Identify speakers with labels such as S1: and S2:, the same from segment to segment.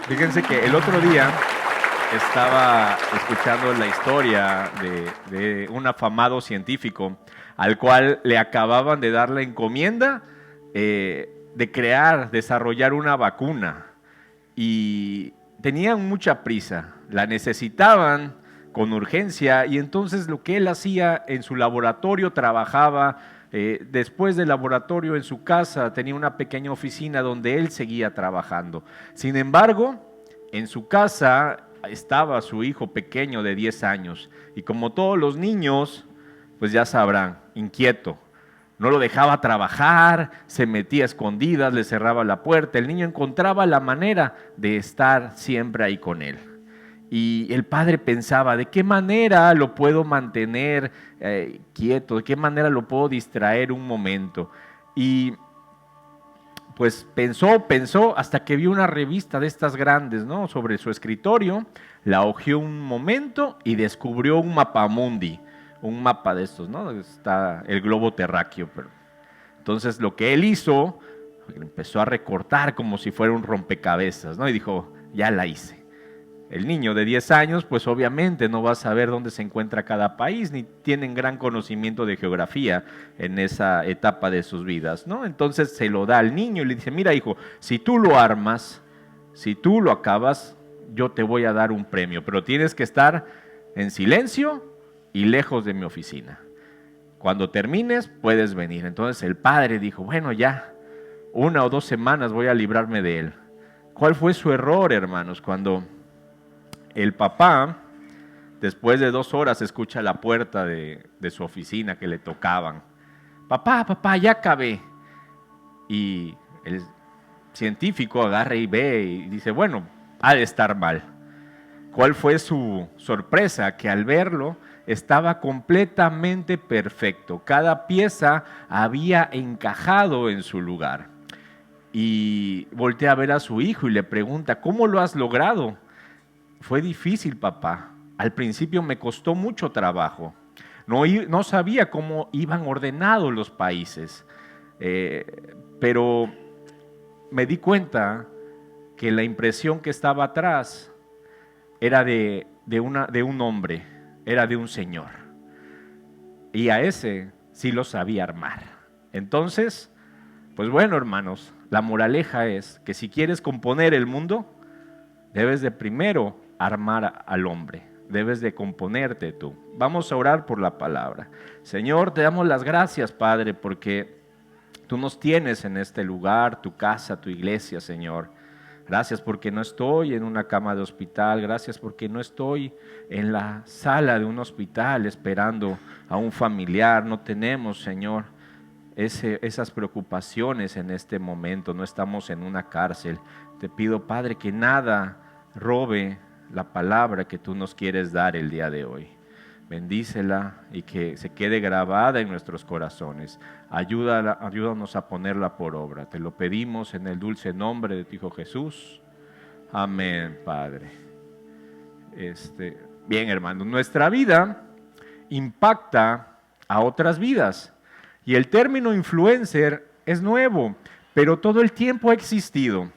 S1: Fíjense que el otro día estaba escuchando la historia de un afamado científico al cual le acababan de dar la encomienda de crear, desarrollar una vacuna y tenían mucha prisa, la necesitaban con urgencia y entonces lo que él hacía en su laboratorio trabajaba, después del laboratorio en su casa tenía una pequeña oficina donde él seguía trabajando. Sin embargo, en su casa estaba su hijo pequeño de 10 años y como todos los niños, pues ya sabrán, inquieto. No lo dejaba trabajar, se metía a escondidas, le cerraba la puerta. El niño encontraba la manera de estar siempre ahí con él. Y el padre pensaba, ¿de qué manera lo puedo mantener quieto? ¿De qué manera lo puedo distraer un momento? Y pues pensó, hasta que vio una revista de estas grandes, ¿no? Sobre su escritorio, la hojeó un momento y descubrió un mapamundi, un mapa de estos, ¿no? Está el globo terráqueo. Pero entonces lo que él hizo, empezó a recortar como si fuera un rompecabezas, ¿no? Y dijo, ya la hice. El niño de 10 años, pues obviamente no va a saber dónde se encuentra cada país, ni tienen gran conocimiento de geografía en esa etapa de sus vidas, ¿no? Entonces se lo da al niño y le dice, mira hijo, si tú lo armas, si tú lo acabas, yo te voy a dar un premio, pero tienes que estar en silencio y lejos de mi oficina. Cuando termines, puedes venir. Entonces el padre dijo, bueno, ya, 1 o 2 semanas voy a librarme de él. ¿Cuál fue su error, hermanos? Cuando el papá, después de 2 horas, escucha la puerta de su oficina que le tocaban. Papá, ya acabé. Y el científico agarra y ve y dice, bueno, ha de estar mal. ¿Cuál fue su sorpresa? Que al verlo estaba completamente perfecto. Cada pieza había encajado en su lugar. Y voltea a ver a su hijo y le pregunta, ¿cómo lo has logrado? Fue difícil, papá. Al principio me costó mucho trabajo. No sabía cómo iban ordenados los países, pero me di cuenta que la impresión que estaba atrás era de un hombre, era de un señor. Y a ese sí lo sabía armar. Entonces, pues bueno, hermanos, la moraleja es que si quieres componer el mundo, debes de primero armar al hombre, debes de componerte tú. Vamos a orar por la palabra. Señor, te damos las gracias, Padre, porque tú nos tienes en este lugar, tu casa, tu iglesia, Señor. Gracias porque no estoy en una cama de hospital, gracias porque no estoy en la sala de un hospital esperando a un familiar. No tenemos, Señor, esas preocupaciones en este momento, no estamos en una cárcel. Te pido, Padre, que nada robe la palabra que tú nos quieres dar el día de hoy. Bendícela y que se quede grabada en nuestros corazones. Ayúdanos a ponerla por obra. Te lo pedimos en el dulce nombre de tu Hijo Jesús. Amén, Padre. Bien, hermano, nuestra vida impacta a otras vidas. Y el término influencer es nuevo, pero todo el tiempo ha existido.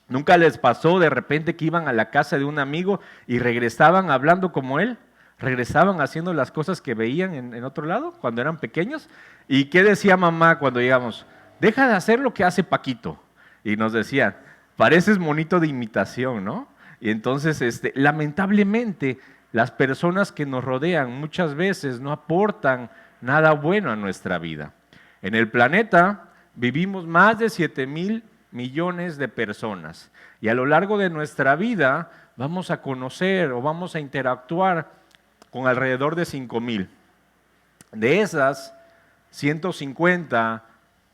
S1: ¿Nunca les pasó de repente que iban a la casa de un amigo y regresaban hablando como él? ¿Regresaban haciendo las cosas que veían en otro lado cuando eran pequeños? ¿Y qué decía mamá cuando llegamos? Deja de hacer lo que hace Paquito. Y nos decían, pareces monito de imitación, ¿no? Y entonces, lamentablemente, las personas que nos rodean muchas veces no aportan nada bueno a nuestra vida. En el planeta vivimos más de 7,000,000,000 de personas y a lo largo de nuestra vida vamos a conocer o vamos a interactuar con alrededor de 5,000. De esas, 150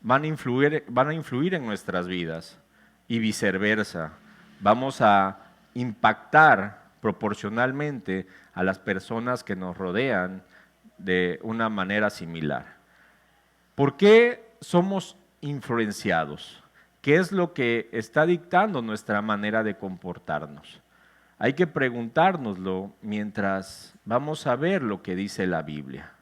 S1: van a influir en nuestras vidas y viceversa. Vamos a impactar proporcionalmente a las personas que nos rodean de una manera similar. ¿Por qué somos influenciados? ¿Qué es lo que está dictando nuestra manera de comportarnos? Hay que preguntárnoslo mientras vamos a ver lo que dice la Biblia.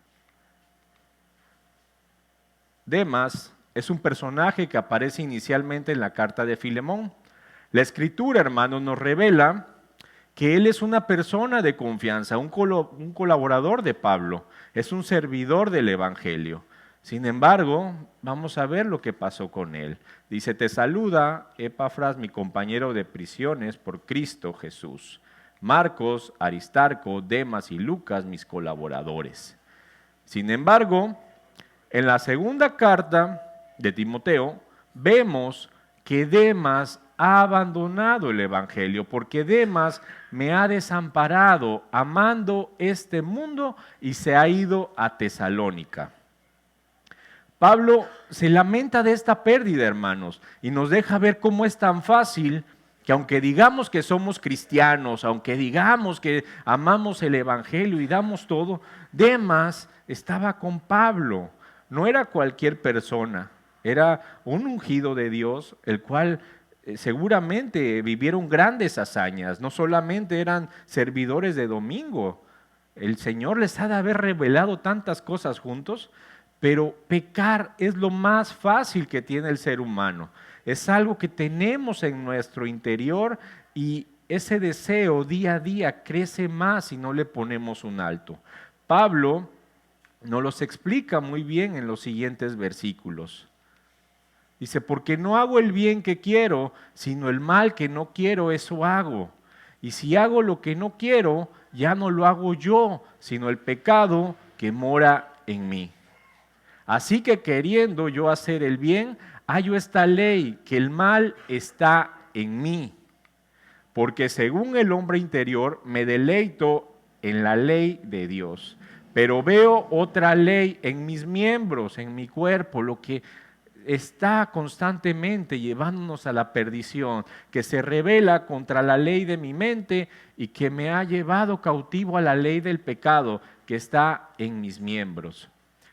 S1: Demas es un personaje que aparece inicialmente en la carta de Filemón. La Escritura, hermanos, nos revela que él es una persona de confianza, un colaborador de Pablo, es un servidor del Evangelio. Sin embargo, vamos a ver lo que pasó con él. Dice, te saluda Epafras, mi compañero de prisiones por Cristo Jesús. Marcos, Aristarco, Demas y Lucas, mis colaboradores. Sin embargo, en la segunda carta de Timoteo, vemos que Demas ha abandonado el Evangelio, porque Demas me ha desamparado amando este mundo y se ha ido a Tesalónica. Pablo se lamenta de esta pérdida, hermanos, y nos deja ver cómo es tan fácil que aunque digamos que somos cristianos, aunque digamos que amamos el Evangelio y damos todo, Demas estaba con Pablo. No era cualquier persona, era un ungido de Dios, el cual seguramente vivieron grandes hazañas. No solamente eran servidores de domingo, el Señor les ha de haber revelado tantas cosas juntos. Pero pecar es lo más fácil que tiene el ser humano. Es algo que tenemos en nuestro interior y ese deseo día a día crece más si no le ponemos un alto. Pablo nos los explica muy bien en los siguientes versículos. Dice, porque no hago el bien que quiero, sino el mal que no quiero, eso hago. Y si hago lo que no quiero, ya no lo hago yo, sino el pecado que mora en mí. Así que queriendo yo hacer el bien, hallo esta ley, que el mal está en mí. Porque según el hombre interior me deleito en la ley de Dios. Pero veo otra ley en mis miembros, en mi cuerpo, lo que está constantemente llevándonos a la perdición, que se revela contra la ley de mi mente y que me ha llevado cautivo a la ley del pecado que está en mis miembros.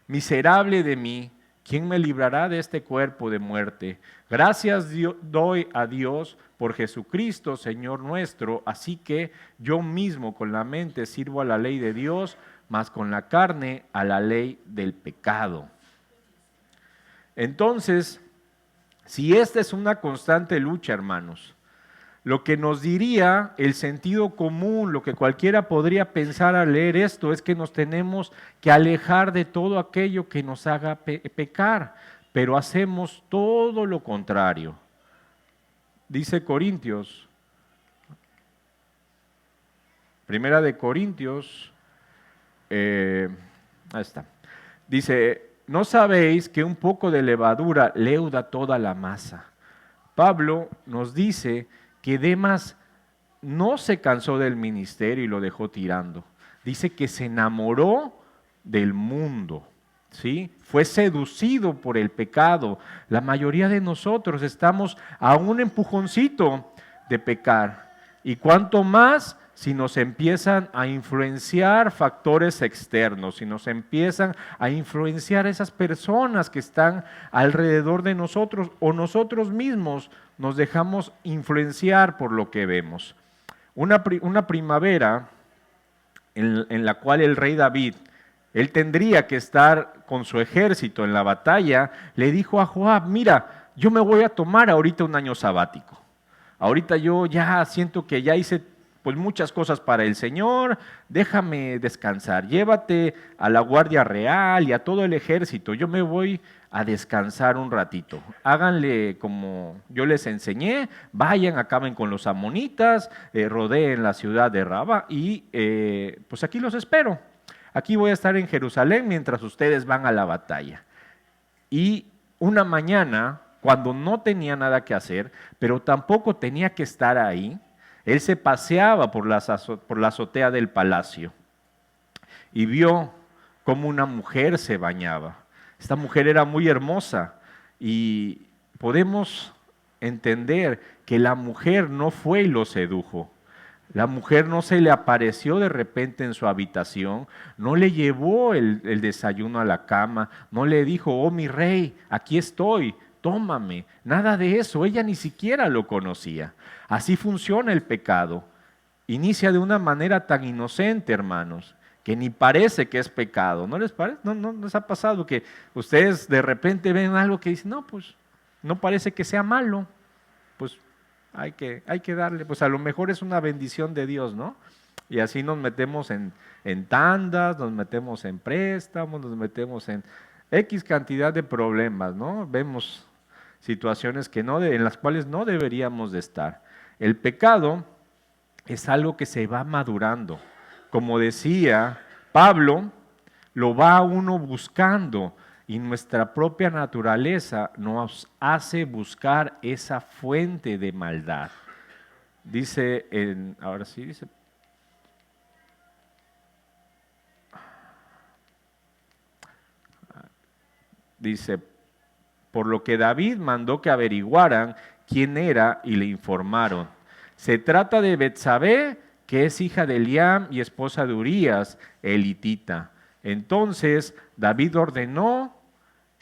S1: Miserable de mí, ¿quién me librará de este cuerpo de muerte? Gracias doy a Dios por Jesucristo, Señor nuestro, así que yo mismo con la mente sirvo a la ley de Dios, mas con la carne a la ley del pecado. Entonces, si esta es una constante lucha, hermanos, lo que nos diría el sentido común, lo que cualquiera podría pensar al leer esto, es que nos tenemos que alejar de todo aquello que nos haga pecar, pero hacemos todo lo contrario. Dice Corintios, Primera de Corintios, ahí está, dice, ¿no sabéis que un poco de levadura leuda toda la masa? Pablo nos dice que Demas no se cansó del ministerio y lo dejó tirando. Dice que se enamoró del mundo, ¿sí? Fue seducido por el pecado. La mayoría de nosotros estamos a un empujoncito de pecar. Y cuanto más si nos empiezan a influenciar factores externos, si nos empiezan a influenciar esas personas que están alrededor de nosotros o nosotros mismos nos dejamos influenciar por lo que vemos. Una primavera en la cual el rey David, él tendría que estar con su ejército en la batalla, le dijo a Joab, mira, yo me voy a tomar ahorita un año sabático. Ahorita yo ya siento que ya hice pues muchas cosas para el Señor, déjame descansar, llévate a la Guardia Real y a todo el ejército, yo me voy a descansar un ratito. Háganle como yo les enseñé, vayan, acaben con los amonitas, rodeen la ciudad de Rabá y pues aquí los espero. Aquí voy a estar en Jerusalén mientras ustedes van a la batalla. Y una mañana, cuando no tenía nada que hacer, pero tampoco tenía que estar ahí, él se paseaba por la azotea del palacio y vio cómo una mujer se bañaba. Esta mujer era muy hermosa y podemos entender que la mujer no fue y lo sedujo. La mujer no se le apareció de repente en su habitación, no le llevó el desayuno a la cama, no le dijo, oh mi rey, aquí estoy, tómame. Nada de eso, ella ni siquiera lo conocía. Así funciona el pecado. Inicia de una manera tan inocente, hermanos, que ni parece que es pecado. ¿No les parece? ¿No les ha pasado que ustedes de repente ven algo que dicen, no, pues no parece que sea malo? Pues hay que darle, pues a lo mejor es una bendición de Dios, ¿no? Y así nos metemos en tandas, nos metemos en préstamos, nos metemos en X cantidad de problemas, ¿no? Vemos situaciones que en las cuales no deberíamos de estar. El pecado es algo que se va madurando. Como decía Pablo, lo va uno buscando y nuestra propia naturaleza nos hace buscar esa fuente de maldad. Ahora sí, dice, por lo que David mandó que averiguaran quién era y le informaron. Se trata de Betsabé, que es hija de Eliam y esposa de Urías, elitita. Entonces David ordenó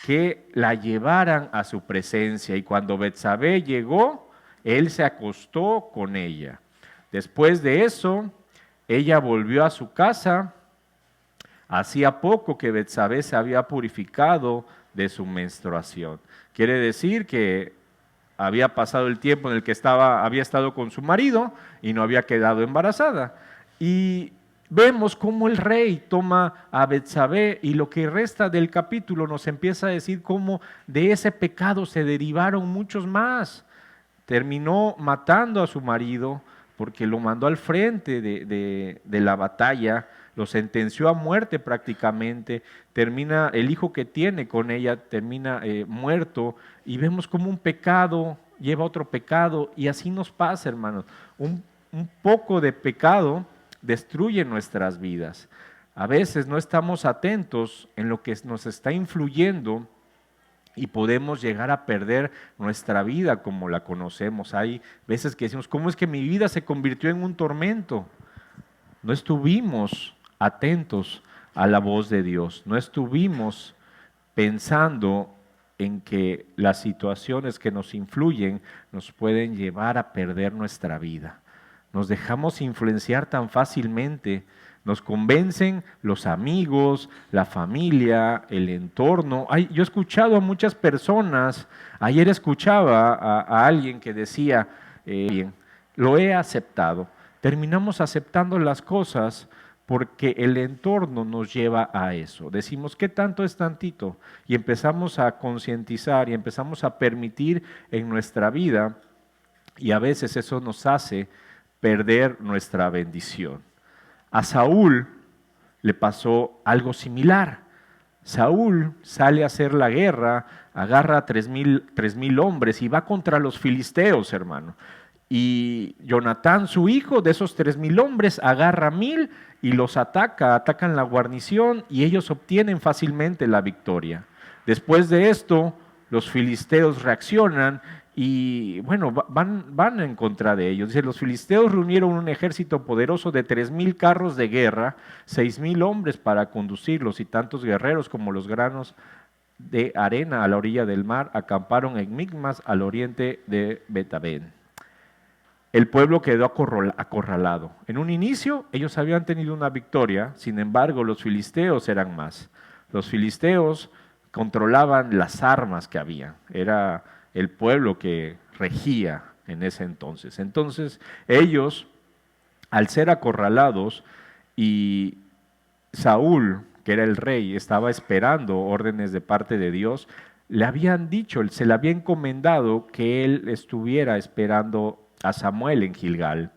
S1: que la llevaran a su presencia y cuando Betsabé llegó, él se acostó con ella. Después de eso, ella volvió a su casa. Hacía poco que Betsabé se había purificado de su menstruación. Quiere decir que había pasado el tiempo en el que había estado con su marido y no había quedado embarazada. Y vemos cómo el rey toma a Betsabé y lo que resta del capítulo nos empieza a decir cómo de ese pecado se derivaron muchos más. Terminó matando a su marido porque lo mandó al frente de la batalla, lo sentenció a muerte prácticamente, termina el hijo que tiene con ella, termina muerto, y vemos como un pecado lleva a otro pecado, y así nos pasa, hermanos. Un poco de pecado destruye nuestras vidas. A veces no estamos atentos en lo que nos está influyendo y podemos llegar a perder nuestra vida como la conocemos. Hay veces que decimos, ¿cómo es que mi vida se convirtió en un tormento? No estuvimos atentos a la voz de Dios, no estuvimos pensando en que las situaciones que nos influyen nos pueden llevar a perder nuestra vida. Nos dejamos influenciar tan fácilmente, nos convencen los amigos, la familia, el entorno. Yo he escuchado a muchas personas, ayer escuchaba a alguien que decía, bien, lo he aceptado. Terminamos aceptando las cosas porque el entorno nos lleva a eso. Decimos, ¿qué tanto es tantito? Y empezamos a concientizar y empezamos a permitir en nuestra vida, y a veces eso nos hace perder nuestra bendición. A Saúl le pasó algo similar. Saúl sale a hacer la guerra, agarra a 3,000 hombres y va contra los filisteos, hermano. Y Jonatán, su hijo, de esos 3,000 hombres, agarra 1,000 y los atacan la guarnición y ellos obtienen fácilmente la victoria. Después de esto, los filisteos reaccionan y bueno, van en contra de ellos. Dice, los filisteos reunieron un ejército poderoso de 3,000 carros de guerra, 6,000 hombres para conducirlos y tantos guerreros como los granos de arena a la orilla del mar acamparon en Micmas al oriente de Betabén. El pueblo quedó acorralado. En un inicio ellos habían tenido una victoria, sin embargo los filisteos eran más. Los filisteos controlaban las armas que había, era el pueblo que regía en ese entonces. Entonces ellos, al ser acorralados, y Saúl, que era el rey, estaba esperando órdenes de parte de Dios, le habían dicho, se le había encomendado que él estuviera esperando a Samuel en Gilgal.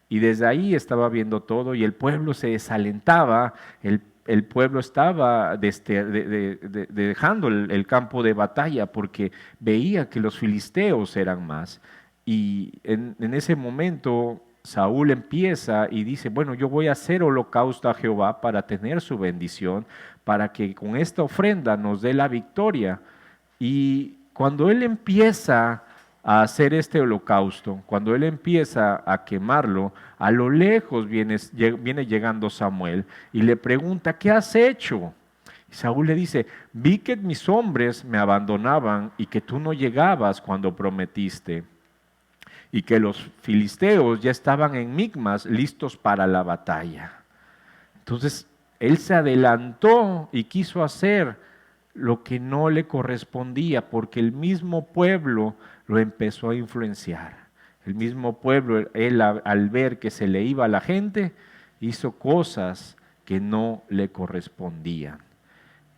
S1: Y desde ahí estaba viendo todo y el pueblo se desalentaba, el pueblo estaba dejando el campo de batalla porque veía que los filisteos eran más. Y en ese momento Saúl empieza y dice, bueno, yo voy a hacer holocausto a Jehová para tener su bendición, para que con esta ofrenda nos dé la victoria. Y cuando él empieza a hacer este holocausto, cuando él empieza a quemarlo, a lo lejos viene llegando Samuel y le pregunta, ¿qué has hecho? Y Saúl le dice, vi que mis hombres me abandonaban y que tú no llegabas cuando prometiste, y que los filisteos ya estaban en Micmas listos para la batalla. Entonces, él se adelantó y quiso hacer lo que no le correspondía, porque el mismo pueblo lo empezó a influenciar. El mismo pueblo, él al ver que se le iba a la gente, hizo cosas que no le correspondían.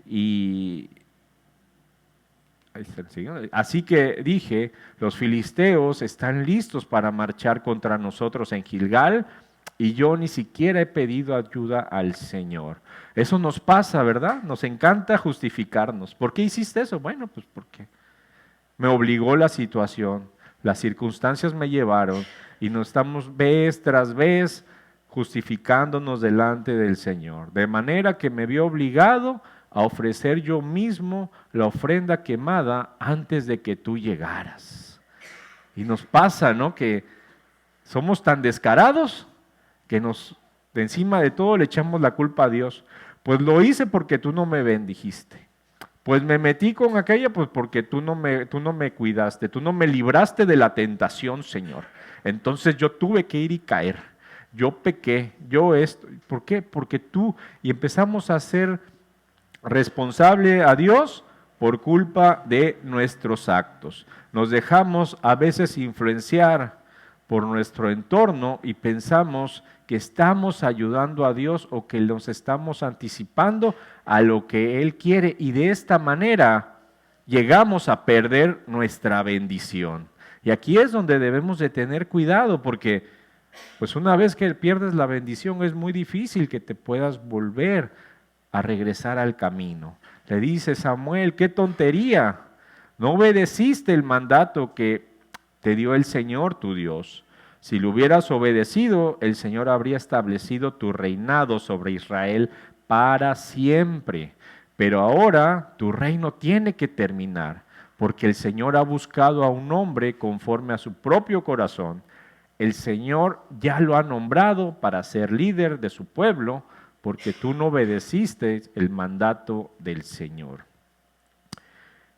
S1: Y ahí está el siguiente. Así que dije, los filisteos están listos para marchar contra nosotros en Gilgal y yo ni siquiera he pedido ayuda al Señor. Eso nos pasa, ¿verdad? Nos encanta justificarnos. ¿Por qué hiciste eso? Bueno, pues porque me obligó la situación, las circunstancias me llevaron y nos estamos vez tras vez justificándonos delante del Señor. De manera que me vio obligado a ofrecer yo mismo la ofrenda quemada antes de que tú llegaras. Y nos pasa, ¿no? Que somos tan descarados que de encima de todo le echamos la culpa a Dios. Pues lo hice porque tú no me bendijiste. Pues me metí con aquella, pues porque tú no me cuidaste, tú no me libraste de la tentación, Señor. Entonces yo tuve que ir y caer. Yo pequé, yo esto. ¿Por qué? Porque tú, y empezamos a ser responsable a Dios por culpa de nuestros actos. Nos dejamos a veces influenciar por nuestro entorno y pensamos que estamos ayudando a Dios o que nos estamos anticipando a lo que Él quiere y de esta manera llegamos a perder nuestra bendición. Y aquí es donde debemos de tener cuidado porque pues una vez que pierdes la bendición es muy difícil que te puedas volver a regresar al camino. Le dice Samuel, qué tontería, no obedeciste el mandato que te dio el Señor tu Dios. Si lo hubieras obedecido, el Señor habría establecido tu reinado sobre Israel para siempre. Pero ahora tu reino tiene que terminar, porque el Señor ha buscado a un hombre conforme a su propio corazón. El Señor ya lo ha nombrado para ser líder de su pueblo, porque tú no obedeciste el mandato del Señor.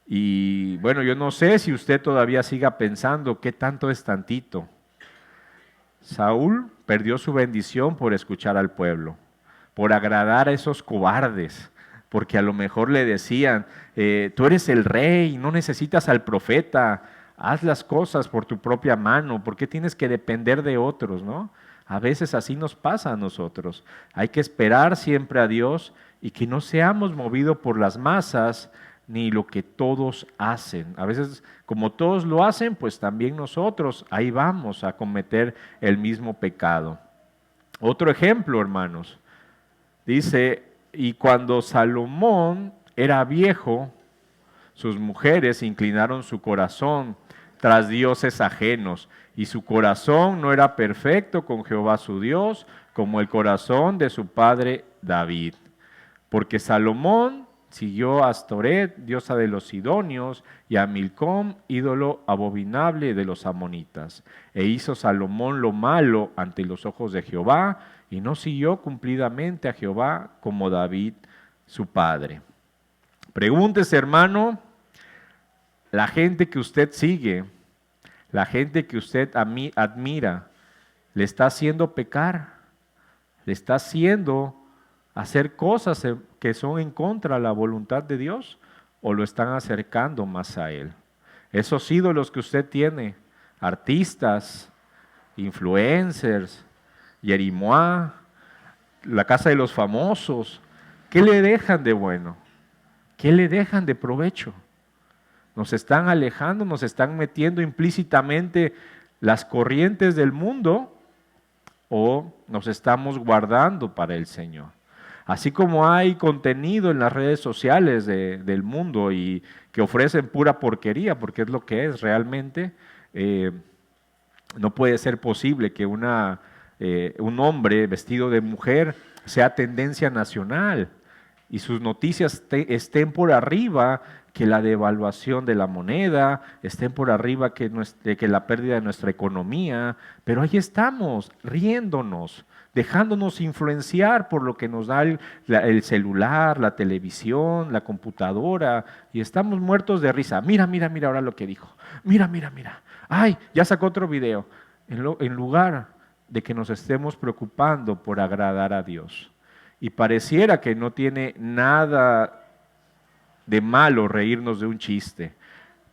S1: Y bueno, yo no sé si usted todavía siga pensando qué tanto es tantito. Saúl perdió su bendición por escuchar al pueblo, por agradar a esos cobardes, porque a lo mejor le decían, tú eres el rey, no necesitas al profeta, haz las cosas por tu propia mano, ¿por qué tienes que depender de otros, no? A veces así nos pasa a nosotros. Hay que esperar siempre a Dios y que no seamos movidos por las masas ni lo que todos hacen. A veces, como todos lo hacen, pues también nosotros ahí vamos a cometer el mismo pecado. Otro ejemplo, hermanos, dice, y cuando Salomón era viejo, sus mujeres inclinaron su corazón tras dioses ajenos, y su corazón no era perfecto con Jehová su Dios, como el corazón de su padre David. Porque Salomón siguió a Astoret, diosa de los sidonios, y a Milcom, ídolo abominable de los amonitas. E hizo Salomón lo malo ante los ojos de Jehová, y no siguió cumplidamente a Jehová como David su padre. Pregúntese, hermano, la gente que usted sigue, la gente que usted admira, ¿le está haciendo pecar? ¿Le está haciendo hacer cosas que son en contra de la voluntad de Dios? ¿O lo están acercando más a Él? Esos ídolos que usted tiene, artistas, influencers, Yerimoa, la casa de los famosos, ¿qué le dejan de bueno? ¿Qué le dejan de provecho? Nos están alejando, nos están metiendo implícitamente las corrientes del mundo o nos estamos guardando para el Señor. Así como hay contenido en las redes sociales del mundo y que ofrecen pura porquería, porque es lo que es realmente, no puede ser posible que un hombre vestido de mujer sea tendencia nacional y sus noticias estén por arriba que la devaluación de la moneda, estén por arriba que la pérdida de nuestra economía, pero ahí estamos, riéndonos, dejándonos influenciar por lo que nos da el celular, la televisión, la computadora, y estamos muertos de risa. Mira, mira, mira ahora lo que dijo. Mira, mira, mira. Ay, ya sacó otro video. En lugar de que nos estemos preocupando por agradar a Dios. Y pareciera que no tiene nada de malo reírnos de un chiste,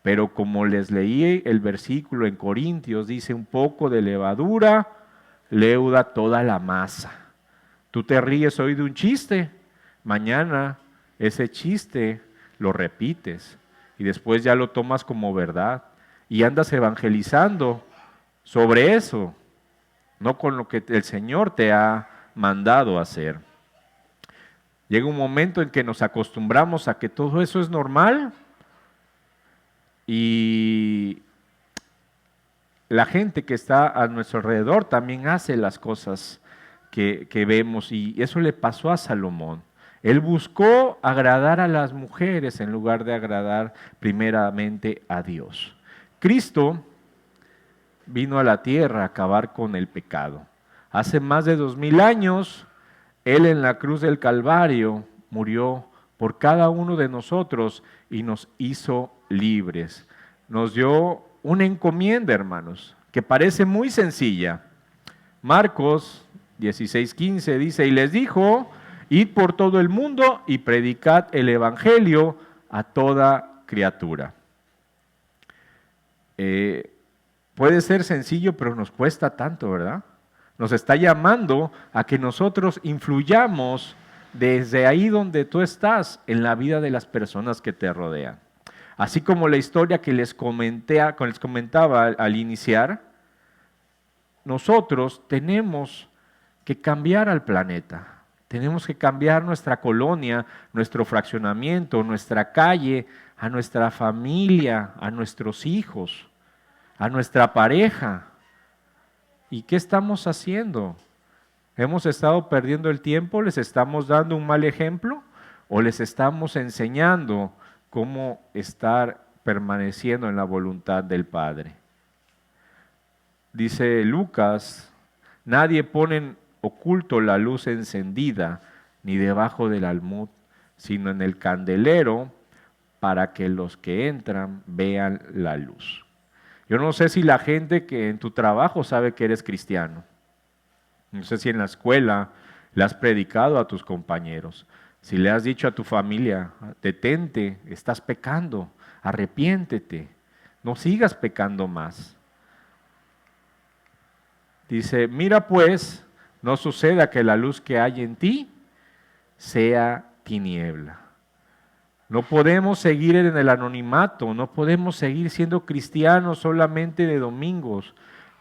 S1: Pero como les leí el versículo en Corintios, dice un poco de levadura leuda toda la masa. Tú te ríes hoy de un chiste, mañana ese chiste lo repites y después ya lo tomas como verdad y andas evangelizando sobre eso, no con lo que el Señor te ha mandado hacer. Llega un momento en que nos acostumbramos a que todo eso es normal y la gente que está a nuestro alrededor también hace las cosas que vemos, y eso le pasó a Salomón. Él buscó agradar a las mujeres en lugar de agradar primeramente a Dios. Cristo vino a la tierra a acabar con el pecado. Hace más de 2000 años, Él en la cruz del Calvario murió por cada uno de nosotros y nos hizo libres. Nos dio una encomienda, hermanos, que parece muy sencilla. Marcos 16:15 dice, y les dijo, id por todo el mundo y predicad el evangelio a toda criatura. Puede ser sencillo, pero nos cuesta tanto, ¿verdad? Nos está llamando a que nosotros influyamos desde ahí donde tú estás en la vida de las personas que te rodean. Así como la historia que les comentaba al iniciar, nosotros tenemos que cambiar al planeta. Tenemos que cambiar nuestra colonia, nuestro fraccionamiento, nuestra calle, a nuestra familia, a nuestros hijos, a nuestra pareja. ¿Y qué estamos haciendo? ¿Hemos estado perdiendo el tiempo? ¿Les estamos dando un mal ejemplo? ¿O les estamos enseñando cómo estar permaneciendo en la voluntad del Padre? Dice Lucas, nadie pone en oculto la luz encendida, ni debajo del almud, sino en el candelero, para que los que entran vean la luz. Yo no sé si la gente que en tu trabajo sabe que eres cristiano. No sé si en la escuela le has predicado a tus compañeros. Si le has dicho a tu familia, detente, estás pecando, arrepiéntete, no sigas pecando más. Dice, mira pues, no suceda que la luz que hay en ti sea tiniebla. No podemos seguir en el anonimato, no podemos seguir siendo cristianos solamente de domingos,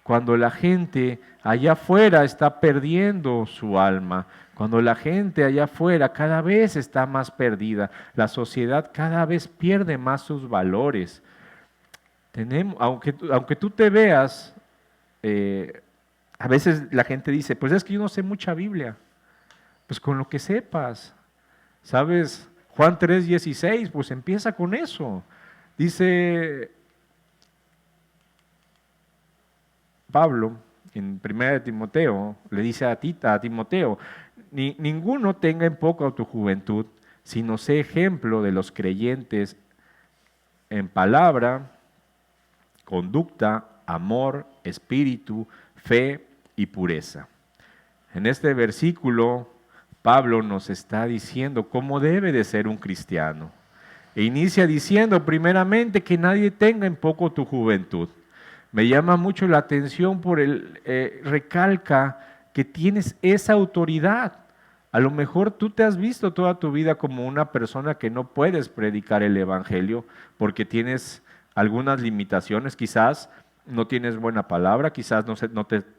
S1: cuando la gente allá afuera está perdiendo su alma, cuando la gente allá afuera cada vez está más perdida, la sociedad cada vez pierde más sus valores. Aunque tú te veas, a veces la gente dice, pues es que yo no sé mucha Biblia. Pues con lo que sepas, ¿sabes? Juan 3:16, pues empieza con eso. Dice Pablo en 1 Timoteo, le dice a Timoteo, ninguno tenga en poco tu juventud, sino sé ejemplo de los creyentes en palabra, conducta, amor, espíritu, fe y pureza. En este versículo, Pablo nos está diciendo cómo debe de ser un cristiano. E inicia diciendo primeramente que nadie tenga en poco tu juventud. Me llama mucho la atención por recalca que tienes esa autoridad. A lo mejor tú te has visto toda tu vida como una persona que no puedes predicar el evangelio porque tienes algunas limitaciones, quizás no tienes buena palabra, quizás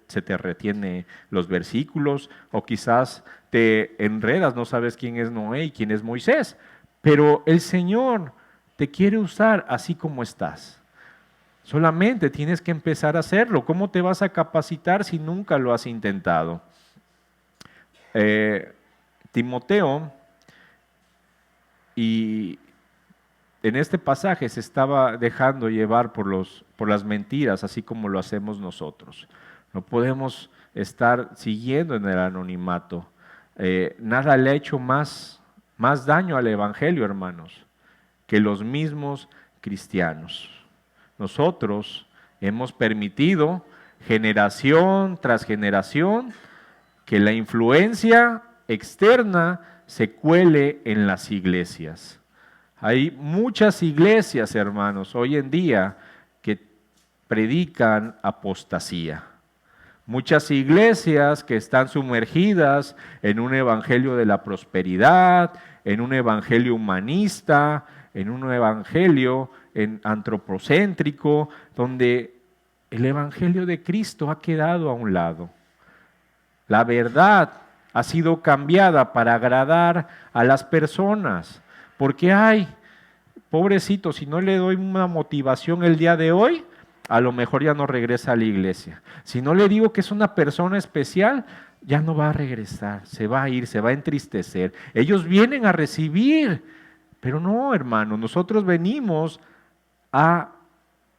S1: se te retiene los versículos, o quizás te enredas, no sabes quién es Noé y quién es Moisés. Pero el Señor te quiere usar así como estás. Solamente tienes que empezar a hacerlo. ¿Cómo te vas a capacitar si nunca lo has intentado? Timoteo, y en este pasaje se estaba dejando llevar por las mentiras, así como lo hacemos nosotros. No podemos estar siguiendo en el anonimato. Nada le ha hecho más daño al evangelio, hermanos, que los mismos cristianos. Nosotros hemos permitido generación tras generación que la influencia externa se cuele en las iglesias. Hay muchas iglesias, hermanos, hoy en día que predican apostasía. Muchas iglesias que están sumergidas en un evangelio de la prosperidad, en un evangelio humanista, en un evangelio antropocéntrico, donde el evangelio de Cristo ha quedado a un lado. La verdad ha sido cambiada para agradar a las personas, porque ay, pobrecito, si no le doy una motivación el día de hoy, a lo mejor ya no regresa a la iglesia. Si no le digo que es una persona especial, ya no va a regresar, se va a ir, se va a entristecer. Ellos vienen a recibir, pero no, hermano, nosotros venimos a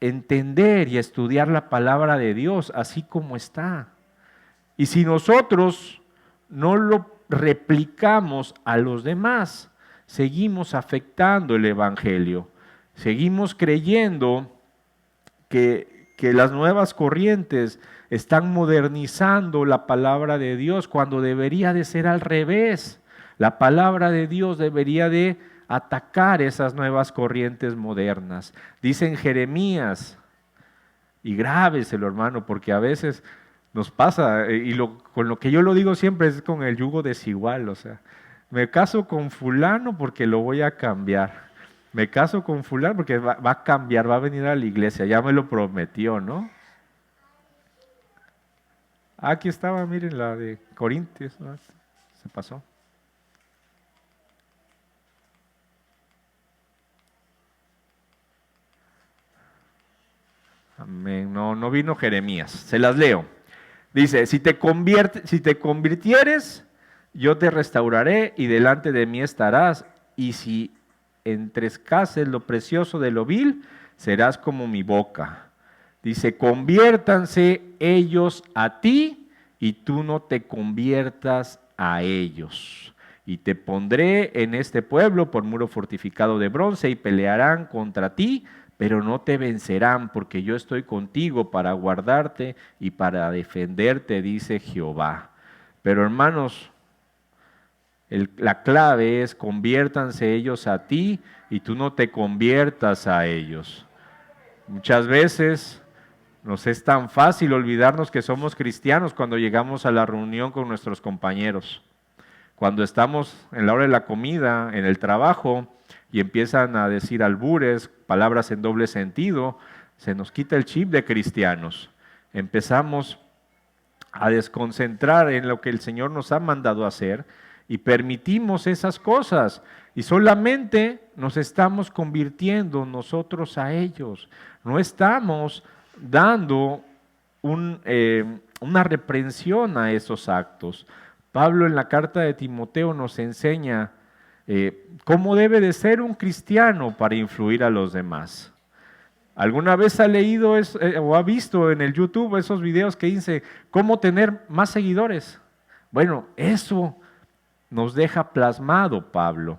S1: entender y a estudiar la palabra de Dios así como está. Y si nosotros no lo replicamos a los demás, seguimos afectando el evangelio, seguimos creyendo que las nuevas corrientes están modernizando la palabra de Dios cuando debería de ser al revés. La palabra de Dios debería de atacar esas nuevas corrientes modernas. Dice en Jeremías, y grábeselo, hermano, porque a veces nos pasa, con lo que yo lo digo siempre es con el yugo desigual, o sea, me caso con fulano porque lo voy a cambiar. Me caso con fulano porque va a cambiar, va a venir a la iglesia, ya me lo prometió, ¿no? Aquí estaba, miren, la de Corintios, ¿no? Se pasó. Amén. No vino Jeremías, se las leo. Dice, si te convirtieres, yo te restauraré y delante de mí estarás, y si entrescases lo precioso de lo vil, serás como mi boca. Dice, conviértanse ellos a ti y tú no te conviertas a ellos. Y te pondré en este pueblo por muro fortificado de bronce y pelearán contra ti, pero no te vencerán porque yo estoy contigo para guardarte y para defenderte, dice Jehová. Pero hermanos, la clave es conviértanse ellos a ti y tú no te conviertas a ellos. Muchas veces nos es tan fácil olvidarnos que somos cristianos cuando llegamos a la reunión con nuestros compañeros. Cuando estamos en la hora de la comida, en el trabajo, y empiezan a decir albures, palabras en doble sentido, se nos quita el chip de cristianos. Empezamos a desconcentrar en lo que el Señor nos ha mandado hacer y permitimos esas cosas y solamente nos estamos convirtiendo nosotros a ellos. No estamos dando una reprensión a esos actos. Pablo en la carta de Timoteo nos enseña cómo debe de ser un cristiano para influir a los demás. ¿Alguna vez ha leído o ha visto en el YouTube esos videos que dice cómo tener más seguidores? Bueno, eso nos deja plasmado Pablo.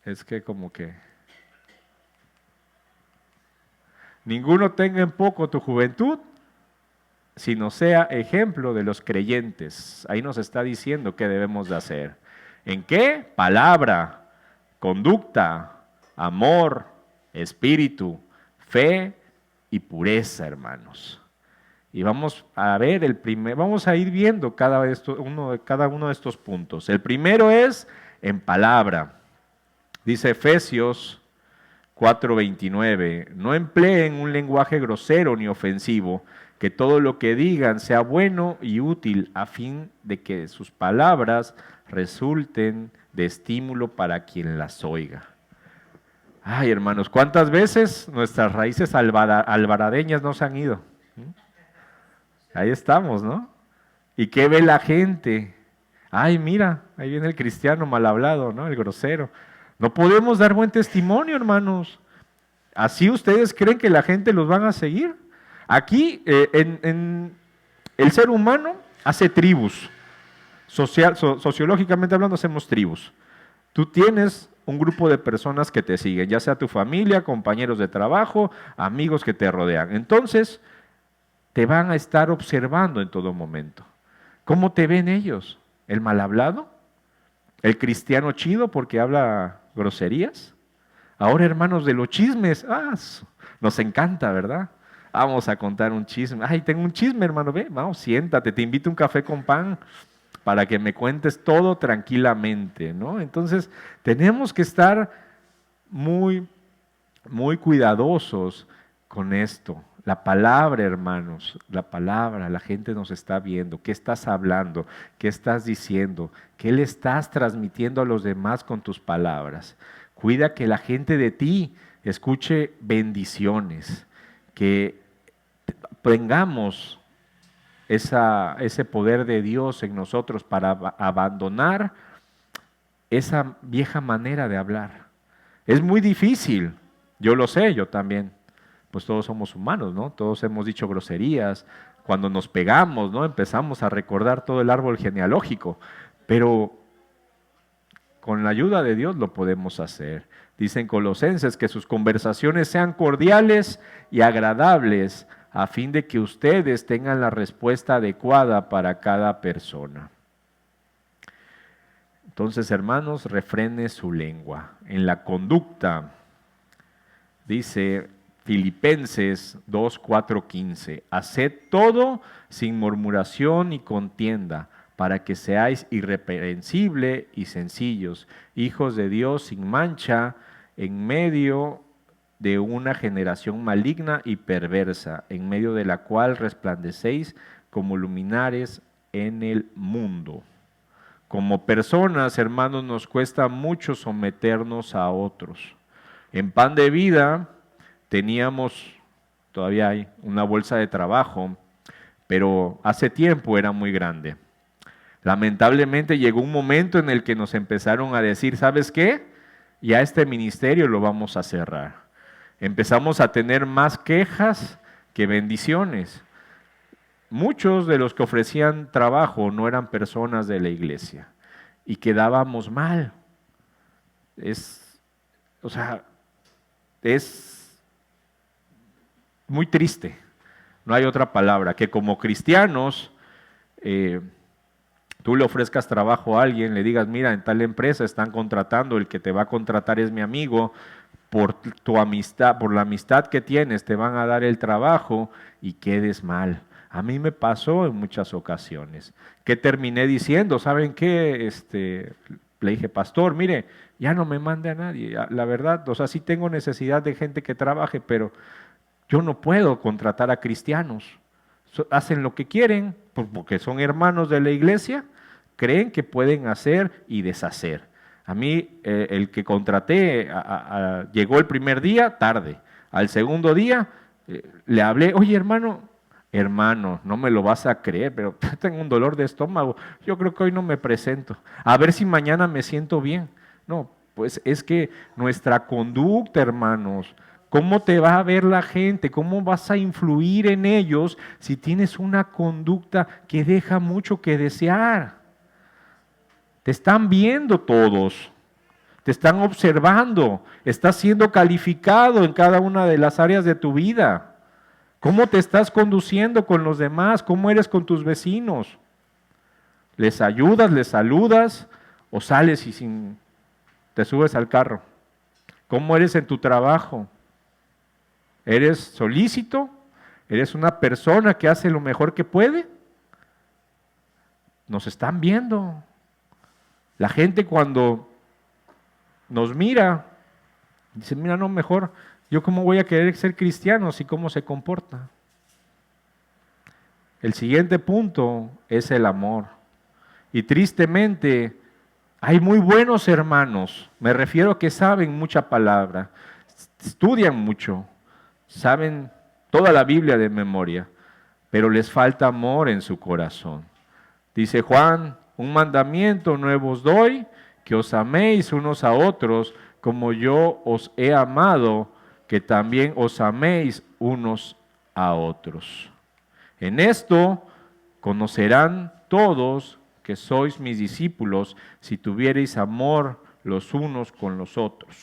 S1: Es que como que ninguno tenga en poco tu juventud, sino sea ejemplo de los creyentes. Ahí nos está diciendo qué debemos de hacer. ¿En qué? Palabra, conducta, amor, espíritu, fe y pureza, hermanos. Y vamos a ver vamos a ir viendo cada uno de estos puntos. El primero es en palabra. Dice Efesios 4:29, no empleen un lenguaje grosero ni ofensivo, que todo lo que digan sea bueno y útil a fin de que sus palabras resulten de estímulo para quien las oiga. Ay, hermanos, ¿cuántas veces nuestras raíces alvaradeñas nos han ido? Ahí estamos, ¿no? ¿Y qué ve la gente? Ay, mira, ahí viene el cristiano mal hablado, ¿no? El grosero. No podemos dar buen testimonio, hermanos. ¿Así ustedes creen que la gente los van a seguir? Aquí, el ser humano hace tribus. Sociológicamente hablando, hacemos tribus. Tú tienes un grupo de personas que te siguen, ya sea tu familia, compañeros de trabajo, amigos que te rodean. Entonces, te van a estar observando en todo momento. ¿Cómo te ven ellos? ¿El mal hablado? El cristiano chido porque habla groserías. Ahora, hermanos, de los chismes, nos encanta, ¿verdad? Vamos a contar un chisme. Ay, tengo un chisme, hermano, ve, vamos, siéntate, te invito a un café con pan para que me cuentes todo tranquilamente, ¿no? Entonces, tenemos que estar muy, muy cuidadosos con esto. La palabra, hermanos, la palabra, la gente nos está viendo. ¿Qué estás hablando? ¿Qué estás diciendo? ¿Qué le estás transmitiendo a los demás con tus palabras? Cuida que la gente de ti escuche bendiciones, que tengamos ese poder de Dios en nosotros para abandonar esa vieja manera de hablar. Es muy difícil, yo lo sé, yo también, pues todos somos humanos, ¿no? Todos hemos dicho groserías, cuando nos pegamos, ¿no? Empezamos a recordar todo el árbol genealógico, pero con la ayuda de Dios lo podemos hacer. Dicen Colosenses que sus conversaciones sean cordiales y agradables, a fin de que ustedes tengan la respuesta adecuada para cada persona. Entonces, hermanos, refrene su lengua. En la conducta, dice Filipenses 2, 4, 15, haced todo sin murmuración y contienda, para que seáis irreprensibles y sencillos, hijos de Dios sin mancha, en medio de una generación maligna y perversa, en medio de la cual resplandecéis como luminares en el mundo. Como personas, hermanos, nos cuesta mucho someternos a otros. En Pan de Vida teníamos, todavía hay, una bolsa de trabajo, pero hace tiempo era muy grande. Lamentablemente llegó un momento en el que nos empezaron a decir, ¿sabes qué? Ya este ministerio lo vamos a cerrar. Empezamos a tener más quejas que bendiciones. Muchos de los que ofrecían trabajo no eran personas de la iglesia y quedábamos mal. Es muy triste. No hay otra palabra que como cristianos tú le ofrezcas trabajo a alguien, le digas, mira, en tal empresa están contratando, el que te va a contratar es mi amigo, por tu amistad, por la amistad que tienes, te van a dar el trabajo y quedes mal. A mí me pasó en muchas ocasiones. ¿Qué terminé diciendo? ¿Saben qué? Le dije, pastor, mire, ya no me mande a nadie. La verdad, sí tengo necesidad de gente que trabaje, pero yo no puedo contratar a cristianos. Hacen lo que quieren, porque son hermanos de la iglesia, creen que pueden hacer y deshacer. A mí, el que contraté, llegó el primer día tarde. Al segundo día, le hablé, oye hermano, no me lo vas a creer, pero tengo un dolor de estómago. Yo creo que hoy no me presento. A ver si mañana me siento bien. No, pues es que nuestra conducta, hermanos, ¿cómo te va a ver la gente? ¿Cómo vas a influir en ellos si tienes una conducta que deja mucho que desear? Te están viendo todos, te están observando, estás siendo calificado en cada una de las áreas de tu vida. ¿Cómo te estás conduciendo con los demás? ¿Cómo eres con tus vecinos? ¿Les ayudas, les saludas o sales y te subes al carro? ¿Cómo eres en tu trabajo? ¿Eres solícito? ¿Eres una persona que hace lo mejor que puede? Nos están viendo. La gente cuando nos mira, dice, mira, no, mejor, ¿yo cómo voy a querer ser cristiano si cómo se comporta? El siguiente punto es el amor. Y tristemente, hay muy buenos hermanos, me refiero a que saben mucha palabra, estudian mucho, saben toda la Biblia de memoria, pero les falta amor en su corazón. Dice Juan, un mandamiento nuevo os doy, que os améis unos a otros, como yo os he amado, que también os améis unos a otros. En esto conocerán todos que sois mis discípulos, si tuviereis amor los unos con los otros.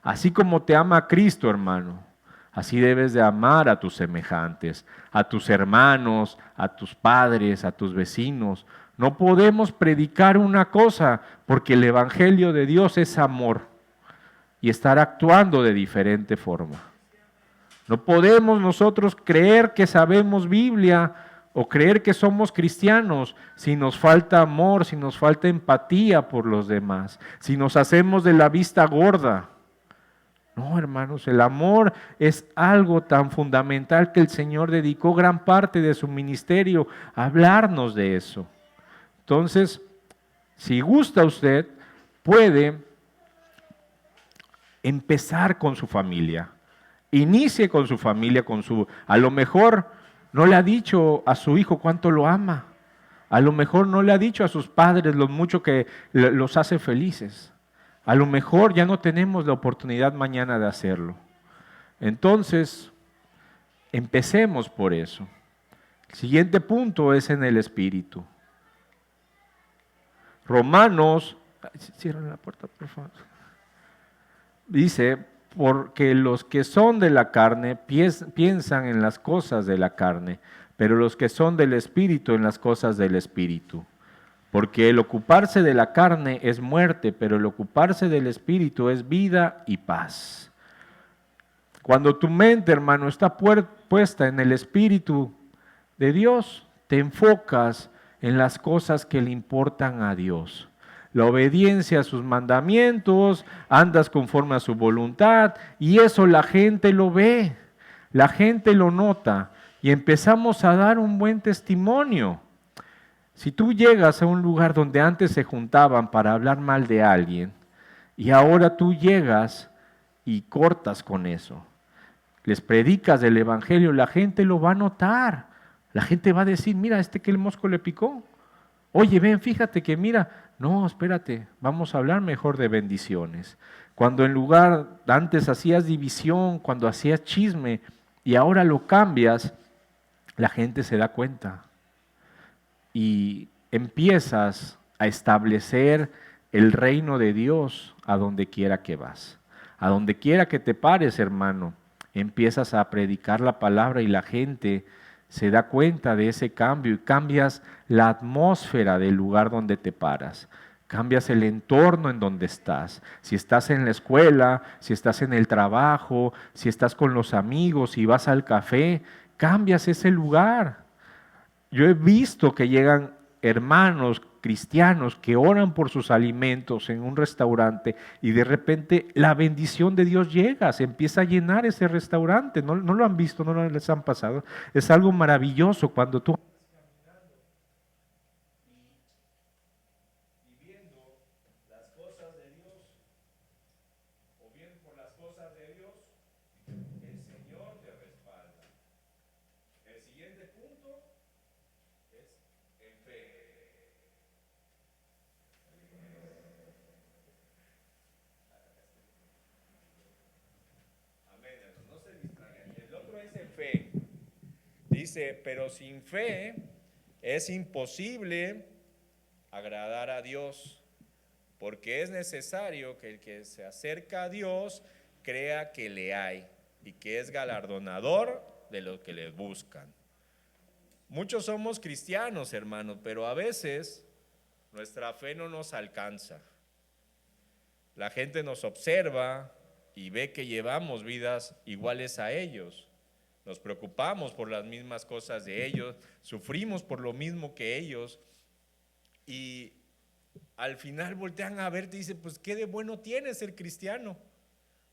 S1: Así como te ama Cristo, hermano, así debes de amar a tus semejantes, a tus hermanos, a tus padres, a tus vecinos, No podemos predicar una cosa porque el Evangelio de Dios es amor y estar actuando de diferente forma. No podemos nosotros creer que sabemos Biblia o creer que somos cristianos si nos falta amor, si nos falta empatía por los demás, si nos hacemos de la vista gorda. No, hermanos, el amor es algo tan fundamental que el Señor dedicó gran parte de su ministerio a hablarnos de eso. Entonces, si gusta usted, puede empezar con su familia. Inicie con su familia, a lo mejor no le ha dicho a su hijo cuánto lo ama. A lo mejor no le ha dicho a sus padres lo mucho que los hace felices. A lo mejor ya no tenemos la oportunidad mañana de hacerlo. Entonces, empecemos por eso. El siguiente punto es en el espíritu. Romanos, cierren la puerta por favor. Dice, porque los que son de la carne piensan en las cosas de la carne, pero los que son del espíritu en las cosas del espíritu. Porque el ocuparse de la carne es muerte, pero el ocuparse del espíritu es vida y paz. Cuando tu mente, hermano, está puesta en el espíritu de Dios, te enfocas en las cosas que le importan a Dios. La obediencia a sus mandamientos, andas conforme a su voluntad y eso la gente lo ve, la gente lo nota y empezamos a dar un buen testimonio. Si tú llegas a un lugar donde antes se juntaban para hablar mal de alguien y ahora tú llegas y cortas con eso, les predicas del evangelio, la gente lo va a notar. La gente va a decir, mira, que el mosco le picó. Oye, ven, fíjate que mira, no, espérate, vamos a hablar mejor de bendiciones. Cuando en lugar, antes hacías división, cuando hacías chisme y ahora lo cambias, la gente se da cuenta. Y empiezas a establecer el reino de Dios a donde quiera que vas. A donde quiera que te pares, hermano, empiezas a predicar la palabra y la gente se da cuenta de ese cambio y cambias la atmósfera del lugar donde te paras. Cambias el entorno en donde estás. Si estás en la escuela, si estás en el trabajo, si estás con los amigos, si vas al café, cambias ese lugar. Yo he visto que llegan hermanos cristianos que oran por sus alimentos en un restaurante y de repente la bendición de Dios llega, se empieza a llenar ese restaurante. ¿No lo han visto? ¿No les han pasado? Es algo maravilloso cuando tú y viendo las cosas de Dios o bien por las cosas de Dios, el Señor te respalda. El siguiente punto es en fe. Amén, no se distraigan. Y el otro es en fe. Dice, pero sin fe es imposible agradar a Dios, porque es necesario que el que se acerca a Dios crea que le hay y que es galardonador de los que le buscan. Muchos somos cristianos, hermanos, pero a veces nuestra fe no nos alcanza. La gente nos observa y ve que llevamos vidas iguales a ellos. Nos preocupamos por las mismas cosas de ellos, sufrimos por lo mismo que ellos y al final voltean a verte y dicen, pues ¿qué de bueno tiene ser cristiano?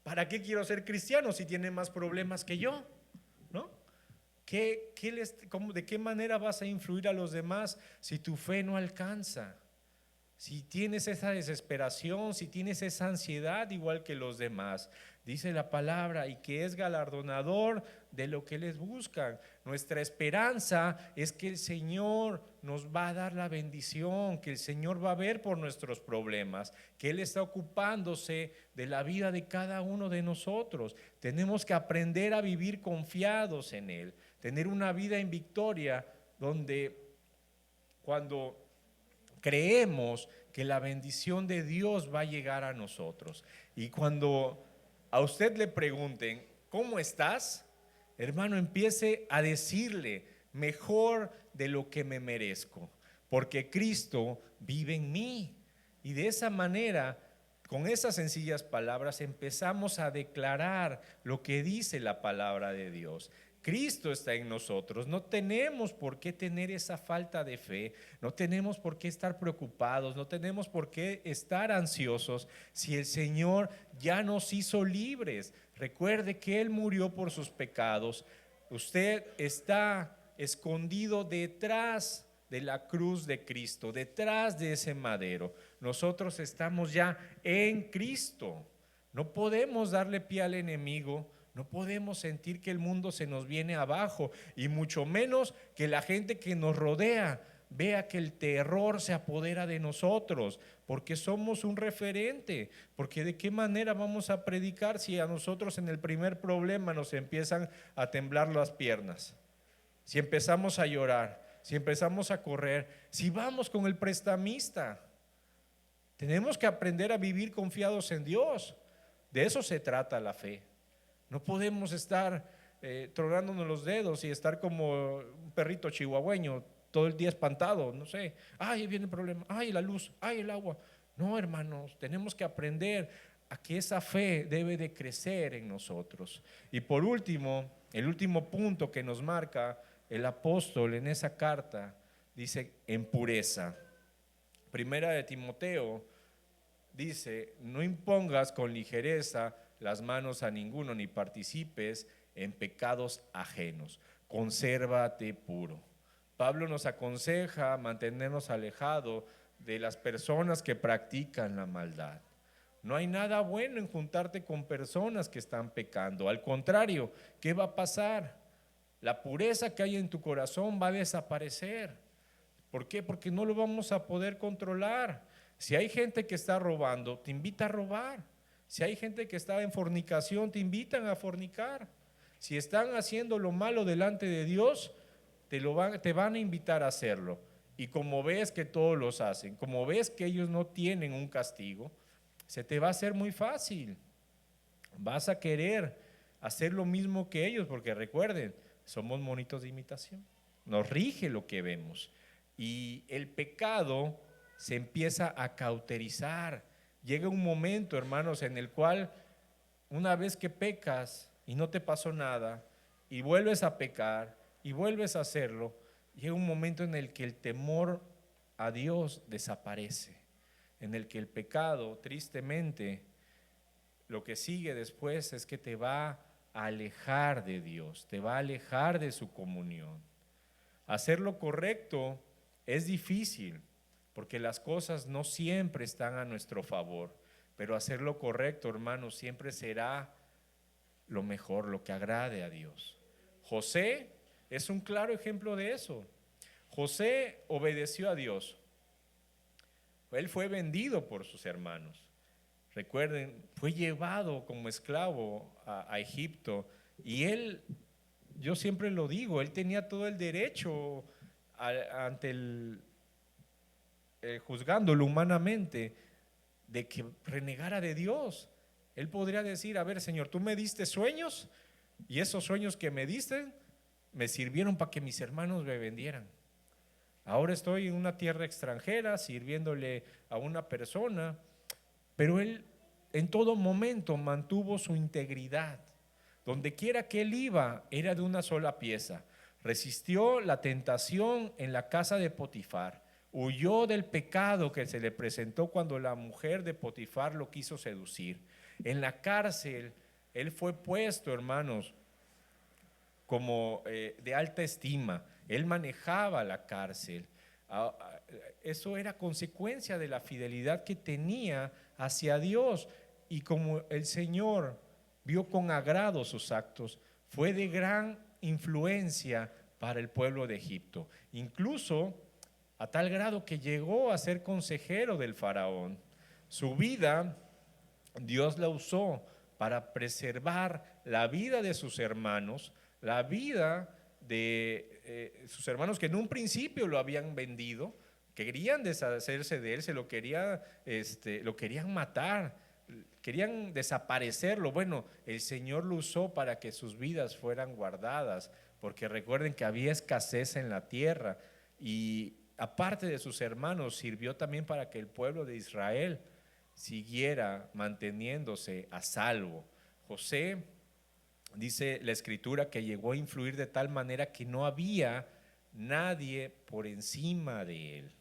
S1: ¿Para qué quiero ser cristiano si tiene más problemas que yo? ¿No? ¿De qué manera vas a influir a los demás si tu fe no alcanza? Si tienes esa desesperación, si tienes esa ansiedad igual que los demás. Dice la palabra, y que es galardonador de lo que les buscan. Nuestra esperanza es que el Señor nos va a dar la bendición, que el Señor va a ver por nuestros problemas, que Él está ocupándose de la vida de cada uno de nosotros. Tenemos que aprender a vivir confiados en Él, tener una vida en victoria, donde cuando creemos que la bendición de Dios va a llegar a nosotros. Y cuando a usted le pregunten, ¿cómo estás? Hermano, empiece a decirle, mejor de lo que me merezco.
S2: porque Cristo vive en mí. Y de esa manera, con esas sencillas palabras, empezamos a declarar lo que dice la palabra de Dios. Cristo está en nosotros. No tenemos por qué tener esa falta de fe, no tenemos por qué estar preocupados, no tenemos por qué estar ansiosos si el Señor ya nos hizo libres. Recuerde que Él murió por sus pecados. Usted está escondido detrás de la cruz de Cristo, detrás de ese madero. Nosotros estamos ya en Cristo. No podemos darle pie al enemigo, no podemos sentir que el mundo se nos viene abajo, y mucho menos que la gente que nos rodea vea que el terror se apodera de nosotros, porque somos un referente. Porque de qué manera vamos a predicar si a nosotros en el primer problema nos empiezan a temblar las piernas, si empezamos a llorar, si empezamos a correr, si vamos con el prestamista? Tenemos que aprender a vivir confiados en Dios. De eso se trata la fe. No podemos estar tronándonos los dedos y estar como un perrito chihuahueño todo el día espantado, no sé, ay, viene el problema, ay, la luz, ay, el agua. No, hermanos, tenemos que aprender a que esa fe debe de crecer en nosotros. Y por último, el último punto que nos marca el apóstol en esa carta, dice en pureza. Primera de Timoteo dice: no impongas con ligereza las manos a ninguno, ni participes en pecados ajenos, consérvate puro. Pablo nos aconseja mantenernos alejados de las personas que practican la maldad. No hay nada bueno en juntarte con personas que están pecando. Al contrario, ¿qué va a pasar? La pureza que hay en tu corazón va a desaparecer. ¿Por qué? Porque no lo vamos a poder controlar. Si hay gente que está robando, te invita a robar. Si hay gente que está en fornicación, te invitan a fornicar. Si están haciendo lo malo delante de Dios, te van a invitar a hacerlo. Y como ves que todos los hacen, como ves que ellos no tienen un castigo, se te va a hacer muy fácil. Vas a querer hacer lo mismo que ellos, porque recuerden, somos monitos de imitación. Nos rige lo que vemos. Y el pecado se empieza a cauterizar. Llega un momento, hermanos, en el cual una vez que pecas y no te pasó nada, y vuelves a pecar y vuelves a hacerlo, llega un momento en el que el temor a Dios desaparece, en el que el pecado, tristemente, lo que sigue después es que te va a alejar de Dios, te va a alejar de su comunión. Hacer lo correcto es difícil, porque las cosas no siempre están a nuestro favor, pero hacer lo correcto, hermanos, siempre será lo mejor, lo que agrade a Dios. José es un claro ejemplo de eso. José obedeció a Dios. Él fue vendido por sus hermanos. Recuerden, fue llevado como esclavo a Egipto, y él, yo siempre lo digo, él tenía todo el derecho ante juzgándolo humanamente, de que renegara de Dios. Él podría decir: a ver, Señor, tú me diste sueños, y esos sueños que me diste me sirvieron para que mis hermanos me vendieran. Ahora estoy en una tierra extranjera sirviéndole a una persona. Pero él en todo momento mantuvo su integridad. Donde quiera que él iba, era de una sola pieza. Resistió la tentación en la casa de Potifar. Huyó del pecado que se le presentó cuando la mujer de Potifar lo quiso seducir. En la cárcel, él fue puesto, hermanos, como de alta estima. Él manejaba la cárcel. Eso era consecuencia de la fidelidad que tenía hacia Dios, y como el Señor vio con agrado sus actos, fue de gran influencia para el pueblo de Egipto, incluso a tal grado que llegó a ser consejero del faraón. Su vida, Dios la usó para preservar la vida de sus hermanos, la vida de sus hermanos que en un principio lo habían vendido, querían deshacerse de él, lo querían matar, querían desaparecerlo. Bueno, el Señor lo usó para que sus vidas fueran guardadas, porque recuerden que había escasez en la tierra, y aparte de sus hermanos, sirvió también para que el pueblo de Israel siguiera manteniéndose a salvo. José, dice la escritura, que llegó a influir de tal manera que no había nadie por encima de él.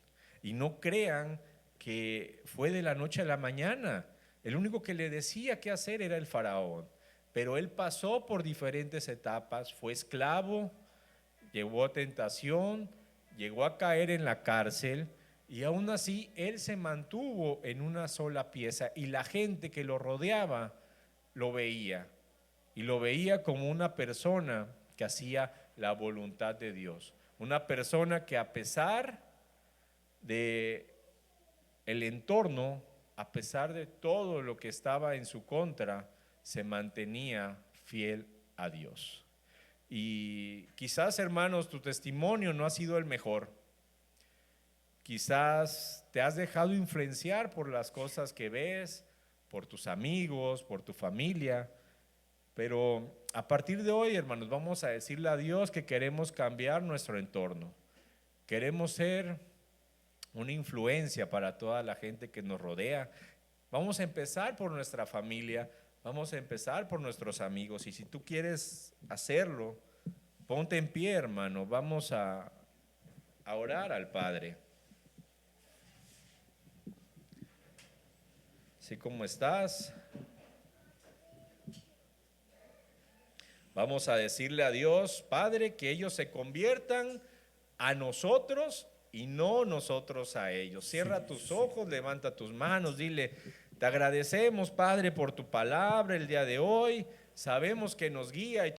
S2: Y no crean que fue de la noche a la mañana. El único que le decía qué hacer era el faraón. Pero él pasó por diferentes etapas, fue esclavo, llevó a tentación, llegó a caer en la cárcel, y aún así él se mantuvo en una sola pieza, y la gente que lo rodeaba lo veía, y lo veía como una persona que hacía la voluntad de Dios, una persona que a pesar de el entorno, a pesar de todo lo que estaba en su contra, se mantenía fiel a Dios. Y quizás, hermanos, tu testimonio no ha sido el mejor. Quizás te has dejado influenciar por las cosas que ves, por tus amigos, por tu familia. Pero a partir de hoy, hermanos, vamos a decirle a Dios que queremos cambiar nuestro entorno. Queremos ser una influencia para toda la gente que nos rodea. Vamos a empezar por nuestra familia, vamos a empezar por nuestros amigos. Y si tú quieres hacerlo, ponte en pie, hermano. Vamos a orar al Padre. Así como estás, vamos a decirle a Dios, Padre, que ellos se conviertan a nosotros y no nosotros a ellos. Cierra tus ojos, levanta tus manos, dile: te agradecemos, Padre, por tu palabra el día de hoy. Sabemos que nos guía y